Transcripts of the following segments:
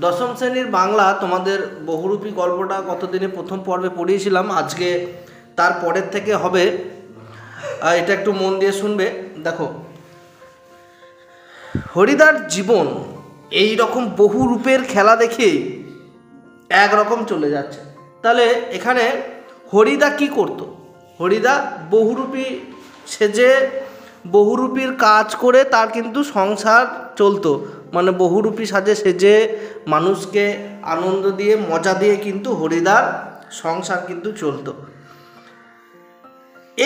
দশম শ্রেণীর বাংলা তোমাদের বহুরূপী গল্পটা গতদিনে প্রথম পর্বে পড়িয়েছিলাম। আজকে তার পরের থেকে হবে, এটা একটু মন দিয়ে শুনবে। দেখো, হরিদার জীবন এই রকম বহু রূপের খেলা দেখে একরকম চলে যাচ্ছে। তাহলে এখানে হরিদা কি করত? হরিদা বহুরূপী সেজে বহুরূপীর কাজ করে তার কিন্তু সংসার চলতো। মানে বহুরূপী সাজে সেজে মানুষকে আনন্দ দিয়ে মজা দিয়ে কিন্তু হরিদার সংসার কিন্তু চলতো।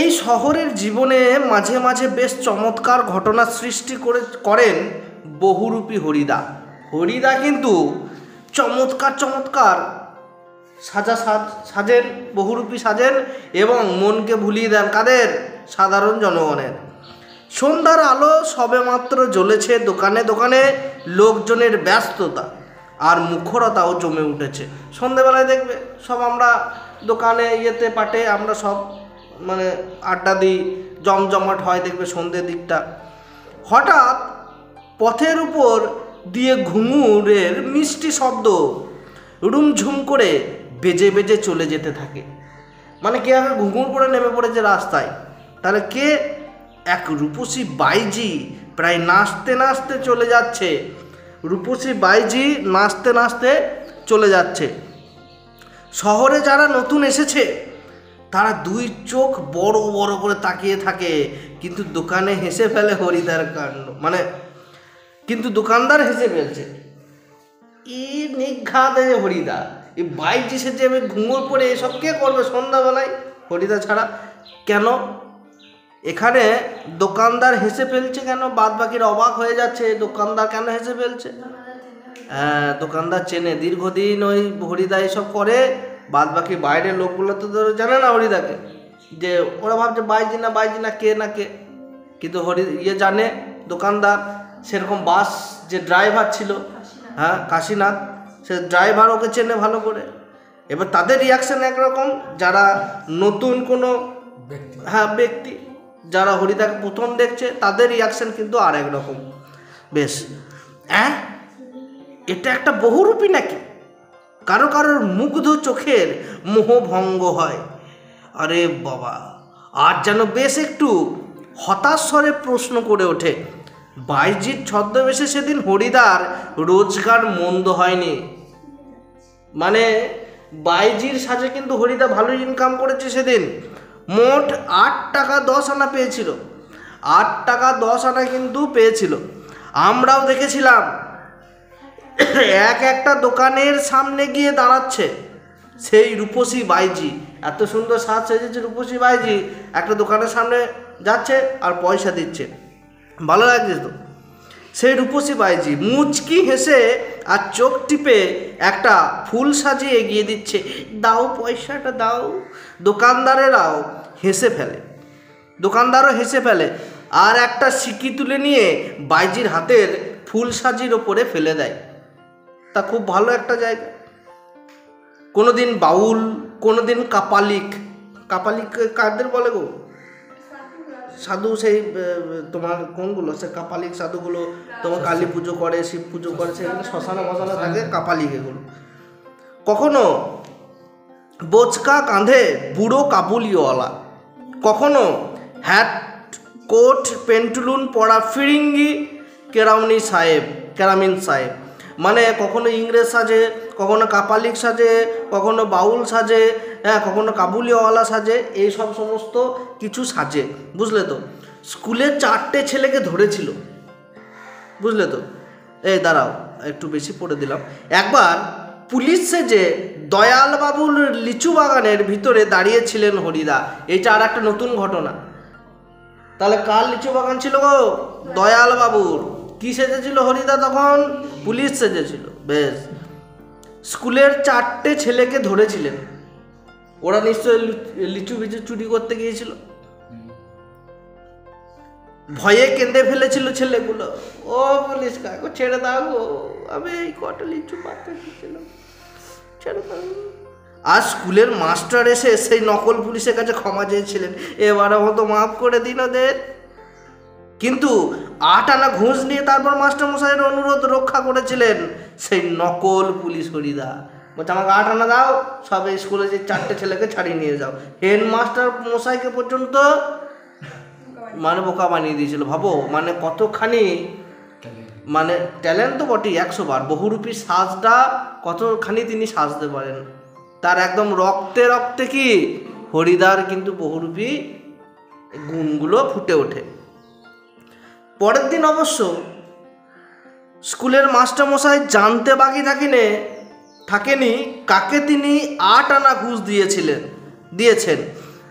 এই শহরের জীবনে মাঝে মাঝে বেশ চমৎকার ঘটনা সৃষ্টি করেন বহুরূপী হরিদা। হরিদা কিন্তু চমৎকার চমৎকার সাজেন, বহুরূপী সাজেন এবং মনকে ভুলিয়ে দেন কাদের? সাধারণ জনগণের। সন্ধ্যার আলো সবেমাত্র জ্বলেছে, দোকানে দোকানে লোকজনের ব্যস্ততা আর মুখরতাও জমে উঠেছে। সন্ধেবেলায় দেখবে সব আমরা দোকানে পাটে আমরা সব মানে আড্ডা দিই, জমজমাট হয় দেখবে সন্ধ্যের দিকটা। হঠাৎ পথের উপর দিয়ে ঘুঙুরের মিষ্টি শব্দ রুমঝুম করে বেজে বেজে চলে যেতে থাকে। মানে কে আগে ঘুঙুর পরে নেমে পড়েছে রাস্তায়? তাহলে কে? এক রূপসী বাইজি প্রায় নাচতে নাচতে চলে যাচ্ছে। রূপসী বাইজি নাচতে নাচতে চলে যাচ্ছে। শহরে যারা নতুন এসেছে তারা দুই চোখ বড় বড় করে তাকিয়ে থাকে, কিন্তু দোকানে হেসে ফেলে হরিদার কাণ্ড। মানে কিন্তু দোকানদার হেসে ফেলছে, ই নিঘাত হরিদা, এই বাইজি সেজে আমি ঘুঙুর পরে এসব কে করবে সন্ধ্যাবেলায় হরিদা ছাড়া? কেন এখানে দোকানদার হেসে ফেলছে? কেন বাদ বাকিরা অবাক হয়ে যাচ্ছে দোকানদার কেন হেসে ফেলছে? হ্যাঁ, দোকানদার চেনে, দীর্ঘদিন ওই হরিদা এসব করে। বাদ বাকি বাইরের লোকগুলো তো জানে না হরিদাকে, যে ওরা ভাবছে বাইজি না কে না কে, কিন্তু জানে দোকানদার। সেরকম বাস যে ড্রাইভার ছিল, হ্যাঁ কাশীনাথ, সে ড্রাইভার ওকে চেনে ভালো করে। এবার তাদের রিয়াকশান একরকম, যারা নতুন কোনো ব্যক্তি যারা হরিদাকে প্রথম দেখছে তাদের রিয়াকশান কিন্তু আর একরকম। বেশ, এটা একটা বহুরূপী নাকি? কারো কারোর মুগ্ধ চোখের মোহভঙ্গ হয়। আরে বাবা, আর যেন বেশ একটু হতাশ স্বরে প্রশ্ন করে ওঠে, বাইজির ছদ্মবেশে সেদিন হরিদার রোজগার মন্দ হয়নি। মানে বাইজির সাজে কিন্তু হরিদা ভালোই ইনকাম করেছে সেদিন। মোট 8 টাকা 10 আনা পেয়েছিল। 8 টাকা 10 আনা কিন্তু পেয়েছিল। আমরাও দেখেছিলাম একটা দোকানের সামনে গিয়ে দাঁড়াচ্ছে সেই রূপসী বাইজি। এত সুন্দর সাজ সেজেছে রূপসী বাইজি, একটা দোকানের সামনে যাচ্ছে আর পয়সা দিচ্ছে। ভালো লাগছে তো? সেই রূপসী বাইজি মুচকি হেসে আর চোখ টিপে একটা ফুল সাজিয়ে এগিয়ে দিচ্ছে, দাও পয়সাটা দাও। দোকানদারও হেসে ফেলে আর একটা সিকি তুলে নিয়ে বাইজির হাতের ফুল সাজির ওপরে ফেলে দেয়। তা খুব ভালো একটা জায়গা। কোনোদিন বাউল, কোনোদিন কাপালিক কাদের বলে গো? সাধু, সেই তোমার কোনগুলো? সে কাপালিক সাধুগুলো তোমার কালী পুজো করে, শিব পুজো করে, সেখানে শ্মশানে মশানে থাকে কাপালিক এগুলো। কখনো বোচকা কাঁধে বুড়ো কাবুলিওয়ালা, কখনো হ্যাট কোট পেন্টুলুন পরা ফিরিঙ্গি কেরামিন সাহেব। মানে কখনো ইংরেজ সাজে, কখনো কাপালিক সাজে, কখনো বাউল সাজে, হ্যাঁ কখনো কাবুলিওয়ালা সাজে, এই সব সমস্ত কিছু সাজে। বুঝলে তো? স্কুলে 4টে ছেলেকে ধরেছিল, বুঝলে তো? এই দাঁড়াও, একটু বেশি পড়ে দিলাম। একবার পুলিশ সেজে দয়ালবাবুর লিচু বাগানের ভিতরে দাঁড়িয়েছিলেন হরিদা। এইটা আর একটা নতুন ঘটনা। তাহলে কার লিচু বাগান ছিল গো? দয়ালবাবুর। কি সেজেছিল হরিদা তখন? পুলিশ সেজেছিল। বেশ, স্কুলের 4টে ছেলেকে ধরেছিলেন। ওরা নিশ্চয়ই লিচু বিচু চুরি করতে গিয়েছিল। ভয়ে কেঁদে ফেলেছিল ছেলেগুলো, ও পুলিশ কাকু ছেড়ে দাও গো, আমি এই কটা লিচু পাতে দিয়েছিলাম, ছেড়ে দাও। আর স্কুলের মাস্টার এসে সেই নকল পুলিশের কাছে ক্ষমা চেয়েছিলেন, এবারে মতো মাফ করে দিন ওদের। কিন্তু 8 আনা ঘুষ নিয়ে তারপর মাস্টারমশাইয়ের অনুরোধ রক্ষা করেছিলেন। সেই নকল পুলিশ হরিদা। বলছে আমাকে 8 আনা দাও, সব স্কুলে যে 4টে ছেলেকে ছাড়িয়ে নিয়ে যাও। হেডমাস্টার মশাইকে পর্যন্ত মানে বোকা বানিয়ে দিয়েছিল। ভাবো মানে কতখানি মানে ট্যালেন্ট তো বটেই 100 বার, বহুরূপী সাজটা কতখানি তিনি সাজতে পারেন। তার একদম রক্তে রক্তে কি হরিদার কিন্তু বহুরূপী গুণগুলো ফুটে ওঠে। পরের দিন অবশ্য স্কুলের মাস্টারমশাই জানতে বাকি থাকেনি কাকে তিনি 8 আনা ঘুষ দিয়েছেন,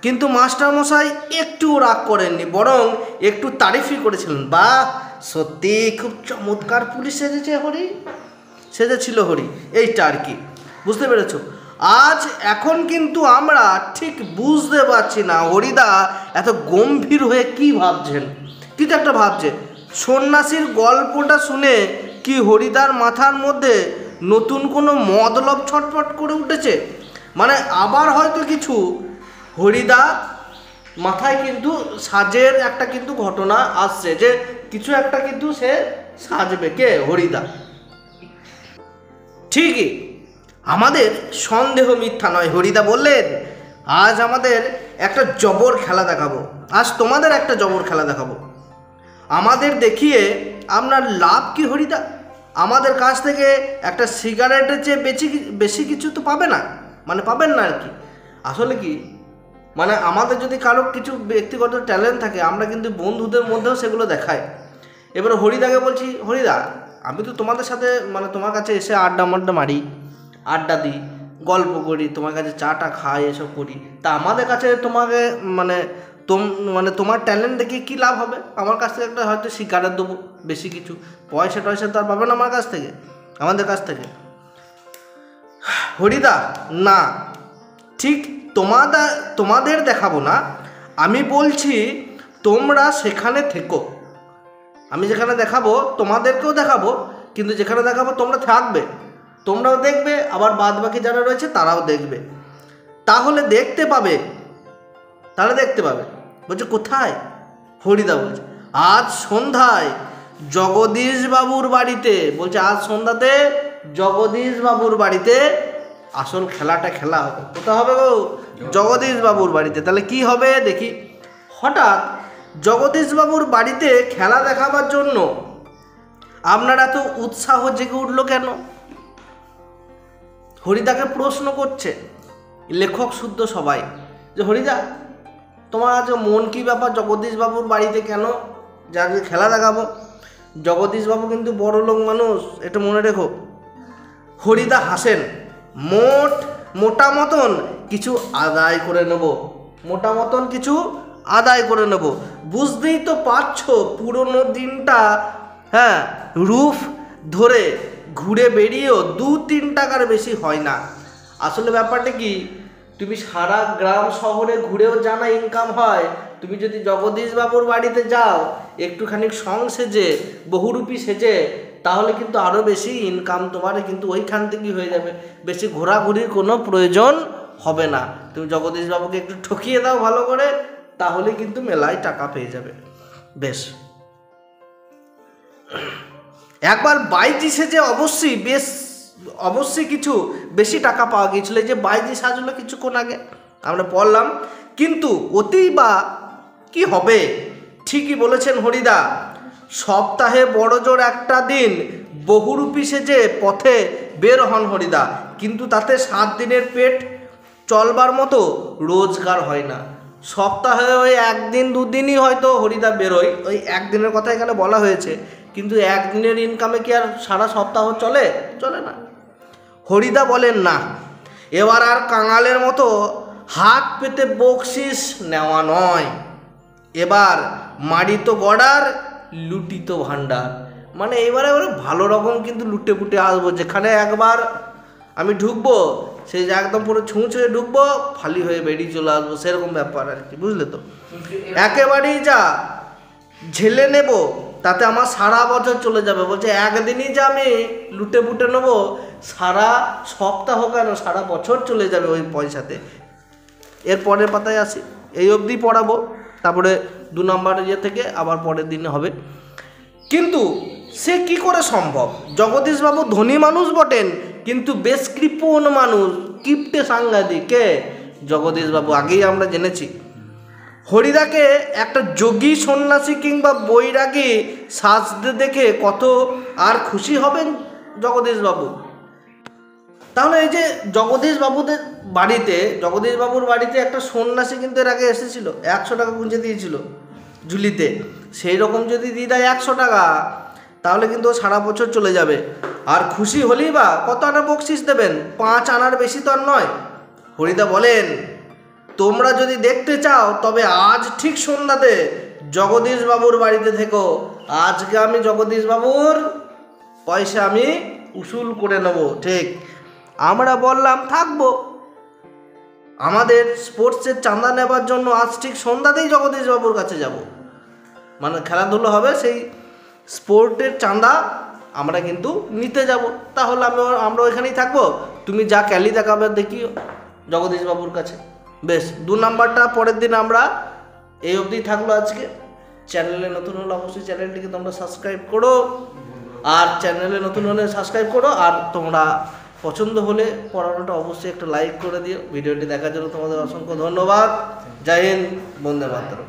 কিন্তু মাস্টারমশাই একটু রাগ করেননি, বরং একটু তারিফই করেছিলেন। বাহ, সত্যি খুব চমৎকার পুলিশ সেজেছিল হরি, এইটা আর কি। বুঝতে পেরেছ? আজ এখন কিন্তু আমরা ঠিক বুঝতে পারছি না হরিদা এত গম্ভীর হয়ে কি ভাবছেন। কিন্তু একটা ভাবছে, সন্ন্যাসীর গল্পটা শুনে কি হরিদার মাথার মধ্যে নতুন কোনো মতলব ছটফট করে উঠেছে? মানে আবার হয়তো কিছু হরিদা মাথায় কিন্তু সাজের একটা কিন্তু ঘটনা আসছে, যে কিছু একটা কিন্তু সে সাজবে। কে? হরিদা। ঠিকই, আমাদের সন্দেহ মিথ্যা নয়। হরিদা বললেন, আজ আমাদের একটা জবর খেলা দেখাবো, আজ তোমাদের একটা জবর খেলা দেখাবো। আমাদের দেখিয়ে আপনার লাভ কি হরিদা? আমাদের কাছ থেকে একটা সিগারেটের চেয়ে বেশি কিছু তো পাবে না, মানে পাবেন না আর কি। আসলে কি মানে আমাদের যদি কারো কিছু ব্যক্তিগত ট্যালেন্ট থাকে, আমরা কিন্তু বন্ধুদের মধ্যেও সেগুলো দেখাই। এবার হরিদাকে বলছি, হরিদা আমি তো তোমাদের সাথে মানে তোমার কাছে এসে আড্ডা মারি, আড্ডা দিই, গল্প করি, তোমার কাছে চাটা খাই, এসব করি। তা আমাদের কাছে তোমাকে মানে তোমার ট্যালেন্ট দেখে কী লাভ হবে? আমার কাছ থেকে একটা হয়তো সিগারেট দেবো, বেশি কিছু পয়সা তো আর পাবেন আমার কাছ থেকে, আমাদের কাছ থেকে। হরিদা, না, ঠিক তোমাদের দেখাবো না, আমি বলছি তোমরা সেখানে থেকো। আমি যেখানে দেখাবো তোমাদেরকেও দেখাবো, কিন্তু যেখানে দেখাবো তোমরা থাকবে, তোমরাও দেখবে, আবার বাদ বাকি যারা রয়েছে তারাও দেখবে। তাহলে দেখতে পাবে। বলছে কোথায়? হরিদা বলছে আজ সন্ধ্যায় জগদীশ বাবুর বাড়িতে। বলছে আজ সন্ধ্যাতে জগদীশ বাবুর বাড়িতে আসল খেলাটা খেলা হবে। কোথায় হবে গো? জগদীশ বাবুর বাড়িতে। তাহলে কি হবে দেখি। হঠাৎ জগদীশ বাবুর বাড়িতে খেলা দেখাবার জন্য আপনার এত উৎসাহ জেগে উঠলো কেন? হরিদাকে প্রশ্ন করছে লেখক শুদ্ধ সবাই, যে হরিদা তোমার আজ মন কি ব্যাপার, জগদীশ বাবুর বাড়িতে কেন যাকে খেলা দেখাবো? জগদীশ বাবু কিন্তু বড় লোক মানুষ, এটা মনে রেখো। হরিদা হাসেন, মোটা মতন কিছু আদায় করে নেব। বুঝতেই তো পারছো পুরনো দিনটা, হ্যাঁ, রূপ ধরে ঘুরে বেরিয়েও 2-3 টাকার বেশি হয় না। আসলে ব্যাপারটা কি, তুমি সারা গ্রাম শহরে ঘুরেও জানা ইনকাম হয়। তুমি যদি জগদীশ বাবুর বাড়িতে যাও একটুখানি সং সেজে, বহুরূপী সেজে, তাহলে কিন্তু আরও বেশি ইনকাম তোমার কিন্তু ওইখান থেকেই হয়ে যাবে। বেশি ঘোরাঘুরির কোনো প্রয়োজন হবে না। তুমি জগদীশ বাবুকে একটু ঠকিয়ে দাও ভালো করে, তাহলে কিন্তু মেলায় টাকা পেয়ে যাবে। বেশ, একবার বাইজি সেজে অবশ্যই কিছু বেশি টাকা পাওয়া গিয়েছিল। এই যে বাইজি সাজলো কিছুক্ষণ আগে আমরা পড়লাম, কিন্তু অতিই বা কি হবে? ঠিকই বলেছেন হরিদা। সপ্তাহে বড়জোর একটা দিন বহুরূপী সেজে পথে বের হন হরিদা, কিন্তু তাতে 7 দিনের পেট চলবার মতো রোজগার হয় না। সপ্তাহে ওই 1 দিন 2 দিনই হয়তো হরিদা বেরোয়, ওই 1 দিনের কথা এখানে বলা হয়েছে, কিন্তু 1 দিনের ইনকামে কি আর সারা সপ্তাহ চলে না। হরিদা বলেন না, এবার আর কাঙালের মতো হাত পেতে বকশিস নেওয়া নয়, এবার মারিত গড়ার লুটিত ভাণ্ডার। মানে এবারে ভালো রকম কিন্তু লুটে পুটে আসবো। যেখানে একবার আমি ঢুকবো সেই যে একদম পুরো ছুঁয়ে ঢুকবো, ফালি হয়ে বেরিয়ে চলে আসবো, সেরকম ব্যাপার আর কি, বুঝলে তো? একেবারেই যা ঝেলে নেব তাতে আমার সারা বছর চলে যাবে। বলছে একদিনই যা আমি লুটে পুটে নেবো, সারা সপ্তাহ কেন সারা বছর চলে যাবে ওই পয়সাতে। এর পরের পাতায় আসি, এই অবধি পড়াবো, তারপরে 2 নম্বর থেকে আবার পরের দিনে হবে। কিন্তু সে কি করে সম্ভব? জগদীশবাবু ধনী মানুষ বটেন, কিন্তু বেশ কৃপণ মানুষ, কিপ্টে সাংঘাতিক। কে? জগদীশবাবু। আগেই আমরা জেনেছি। হরিদাকে একটা যোগী সন্ন্যাসী কিংবা বৈরাগী সাজতে দেখে কত আর খুশি হবেন জগদীশবাবু। তাহলে এই যে জগদীশবাবুর বাড়িতে একটা সন্ন্যাসী কিন্তু এর আগে এসেছিল, 100 টাকা গুঁজে দিয়েছিল ঝুলিতে। সেই রকম যদি দিয়ে দেয় 100 টাকা, তাহলে কিন্তু সারা বছর চলে যাবে। আর খুশি হলেই বা কত আনা বকশিস দেবেন? 5 আনার বেশি তো আর নয়। হরিদা বলেন, তোমরা যদি দেখতে চাও তবে আজ ঠিক সন্ধ্যাতে জগদীশবাবুর বাড়িতে থেকো। আজকে আমি জগদীশবাবুর পয়সা আমি উসুল করে নেব। ঠিক। আমরা বললাম থাকবো, আমাদের স্পোর্টসের চাঁদা নেবার জন্য আজ ঠিক সন্ধ্যাতেই জগদীশবাবুর কাছে যাব। মানে খেলাধুলো হবে, সেই স্পোর্টের চাঁদা আমরা কিন্তু নিতে যাব। তাহলে আমরা ওইখানেই থাকবো, তুমি যা ক্যালি দেখাবে দেখিও জগদীশবাবুর কাছে। বেশ, 2 নাম্বারটা পরের দিন আমরা এই অবধি থাকলো আজকে। চ্যানেলে নতুন হলে অবশ্যই চ্যানেলটিকে তোমরা সাবস্ক্রাইব করো, আর চ্যানেলে নতুন হলে সাবস্ক্রাইব করো। আর তোমরা পছন্দ হলে পড়ানোটা অবশ্যই একটা লাইক করে দিও। ভিডিওটি দেখার জন্য তোমাদের অসংখ্য ধন্যবাদ। জয় হিন্দ, বন্দে মাতরম।